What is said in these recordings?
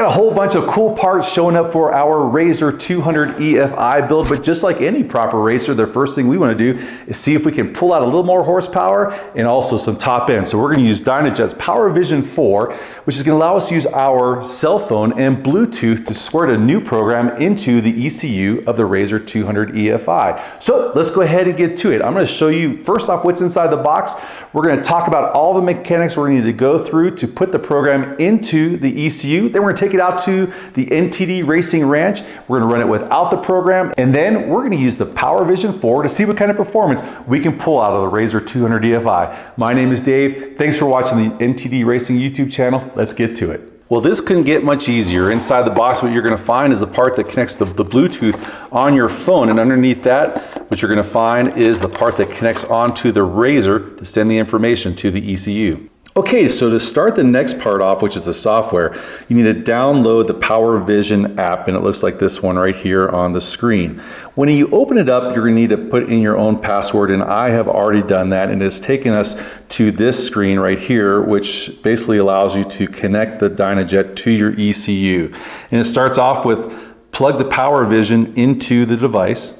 a whole bunch of cool parts showing up for our RZR 200 EFI build, but just like any proper racer, the first thing we want to do is see if we can pull out a little more horsepower and also some top end. So we're going to use DynoJet's Power Vision 4, which is going to allow us to use our cell phone and Bluetooth to squirt a new program into the ECU of the RZR 200 EFI. So let's go ahead and get to it. I'm going to show you first off what's inside the box. We're going to talk about all the mechanics we're going to need to go through to put the program into the ECU. Then we're going to take it out to the NTD Racing Ranch. We're going to run it without the program, and then we're going to use the Power Vision 4 to see what kind of performance we can pull out of the RZR 200 EFI. My name is Dave. Thanks for watching the NTD Racing YouTube channel. Let's get to it. Well, this couldn't get much easier. Inside the box, what you're going to find is a part that connects the Bluetooth on your phone, and underneath that, what you're going to find is the part that connects onto the RZR to send the information to the ECU. Okay, so to start the next part off, which is the software, you need to download the Power Vision app, and it looks like this one right here on the screen. When you open it up, you're going to need to put in your own password, and I have already done that, and it's taken us to this screen right here, which basically allows you to connect the DynoJet to your ECU. And it starts off with plug the Power Vision into the device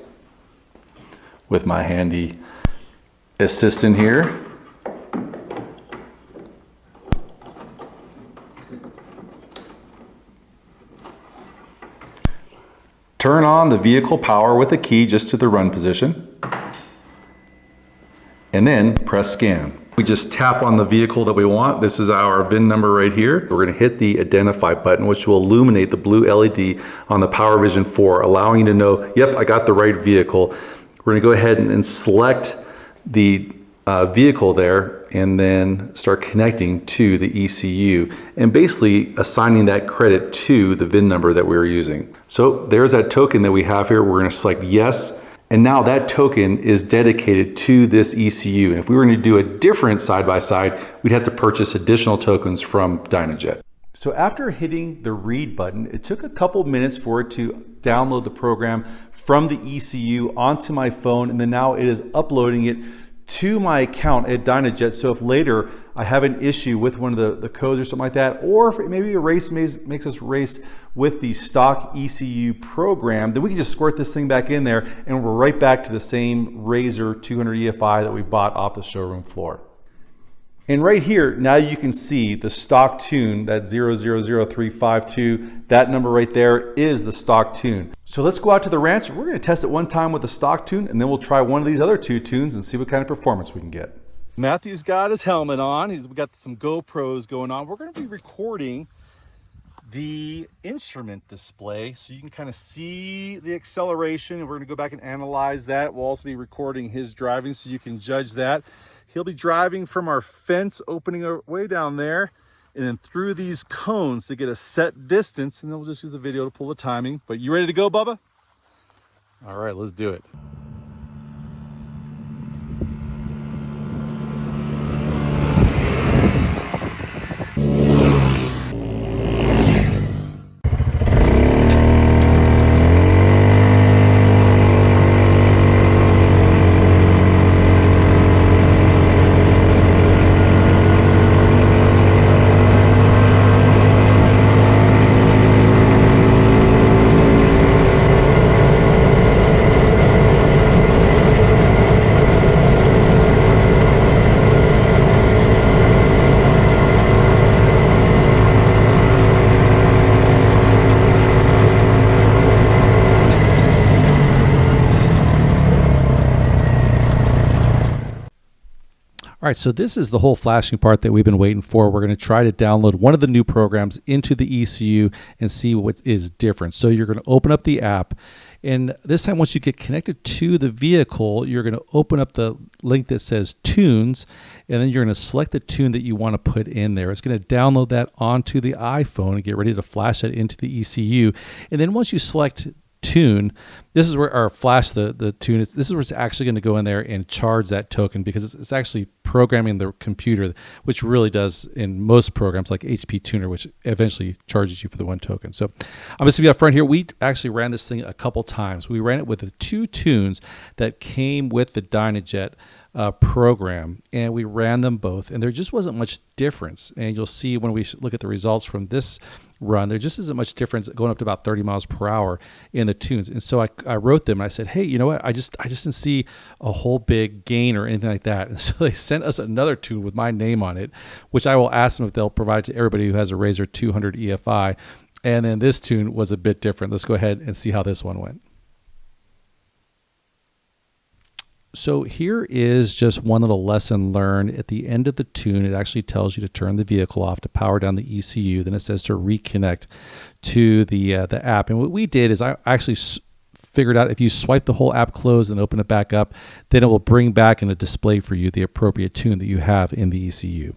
with my handy assistant here. Turn on the vehicle power with a key just to the run position, and then press scan. We just tap on the vehicle that we want. This is our VIN number right here. We're going to hit the identify button, which will illuminate the blue LED on the Power Vision 4, allowing you to know, yep, I got the right vehicle. We're going to go ahead and select the vehicle there, and then start connecting to the ECU and basically assigning that credit to the VIN number that we were using. So there's that token that we have here. We're going to select yes, and now that token is dedicated to this ECU. And if we were going to do a different side-by-side, we'd have to purchase additional tokens from DynoJet. So after hitting the read button, it took a couple minutes for it to download the program from the ECU onto my phone, and then now it is uploading it to my account at DynoJet. So if later I have an issue with one of the codes or something like that, or if maybe a race makes us race with the stock ECU program, then we can just squirt this thing back in there and we're right back to the same RZR 200 EFI that we bought off the showroom floor. And right here, now you can see the stock tune, that 000352, that number right there is the stock tune. So let's go out to the ranch. We're gonna test it one time with the stock tune, and then we'll try one of these other two tunes and see what kind of performance we can get. Matthew's got his helmet on. We got some GoPros going on. We're gonna be recording the instrument display so you can kind of see the acceleration, and we're gonna go back and analyze that. We'll also be recording his driving so you can judge that. He'll be driving from our fence opening way down there and then through these cones to get a set distance, and then we'll just use the video to pull the timing. But you ready to go, Bubba? All right, let's do it. All right, so this is the whole flashing part that we've been waiting for. We're going to try to download one of the new programs into the ECU and see what is different. So you're going to open up the app, and this time once you get connected to the vehicle, you're going to open up the link that says Tunes, and then you're going to select the tune that you want to put in there. It's going to download that onto the iPhone and get ready to flash that into the ECU. And then once you select tune, this is where our flash the tune is. This is where it's actually going to go in there and charge that token, because it's actually programming the computer, which really does in most programs like HP Tuner, which eventually charges you for the one token. So I'm just going to be up front here. We actually ran this thing a couple times. We ran it with the two tunes that came with the DynoJet program, and we ran them both, and there just wasn't much difference. And you'll see when we look at the results from this run, there just isn't much difference going up to about 30 miles per hour in the tunes. And so I wrote them and I said, hey, you know what? I just didn't see a whole big gain or anything like that. And so they sent us another tune with my name on it, which I will ask them if they'll provide to everybody who has a RZR 200 EFI. And then this tune was a bit different. Let's go ahead and see how this one went. So here is just one little lesson learned. At the end of the tune, it actually tells you to turn the vehicle off to power down the ECU. Then it says to reconnect to the app. And what we did is I actually figured out if you swipe the whole app closed and open it back up, then it will bring back in a display for you the appropriate tune that you have in the ECU.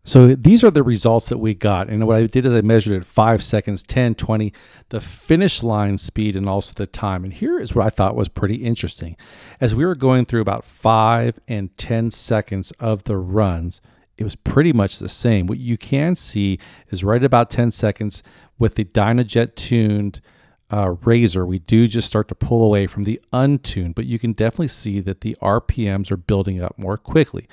So these are the results that we got. And what I did is I measured it 5 seconds, 10, 20, the finish line speed, and also the time. And here is what I thought was pretty interesting. As we were going through about 5 and 10 seconds of the runs, it was pretty much the same. What you can see is right about 10 seconds with the DynoJet tuned RZR, we do just start to pull away from the untuned, but you can definitely see that the RPMs are building up more quickly.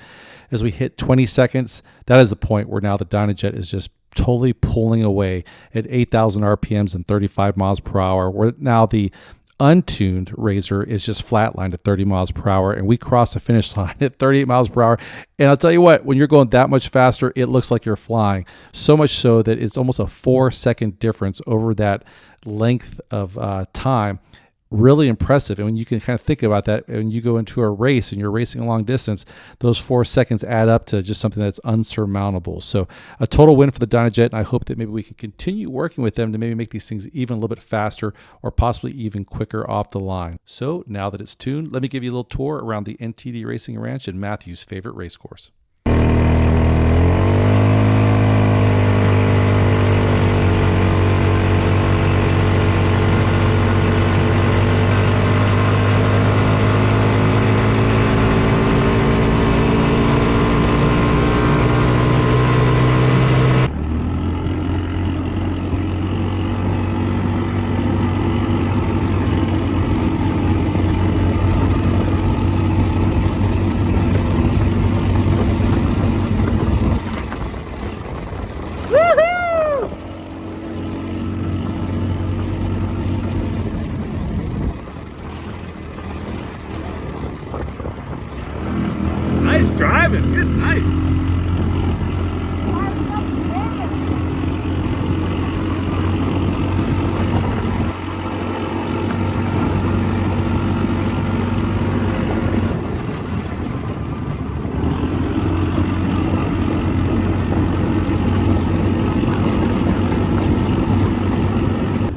As we hit 20 seconds, that is the point where now the DynoJet is just totally pulling away at 8,000 RPMs and 35 miles per hour, where now the untuned RZR is just flatlined at 30 miles per hour, and we cross the finish line at 38 miles per hour. And I'll tell you what, when you're going that much faster, it looks like you're flying. So much so that it's almost a 4-second difference over that length of time. Really impressive. And when you can kind of think about that, when you go into a race and you're racing a long distance, those 4 seconds add up to just something that's unsurmountable. So a total win for the DynoJet, and I hope that maybe we can continue working with them to maybe make these things even a little bit faster or possibly even quicker off the line. So now that it's tuned, let me give you a little tour around the NTD Racing Ranch and Matthew's favorite race course. Nice driving, good night.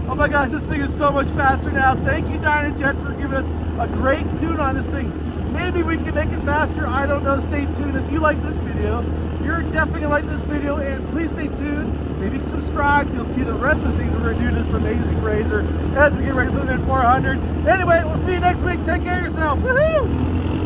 Oh my gosh, this thing is so much faster now. Thank you, DynoJet, for giving us a great tune on this thing. Maybe we can make it faster, I don't know. Stay tuned. If you like this video, you're definitely gonna like this video, and please stay tuned. Maybe subscribe. You'll see the rest of the things we're gonna do to this amazing RZR as we get ready for the 400. Anyway, we'll see you next week. Take care of yourself. Woohoo!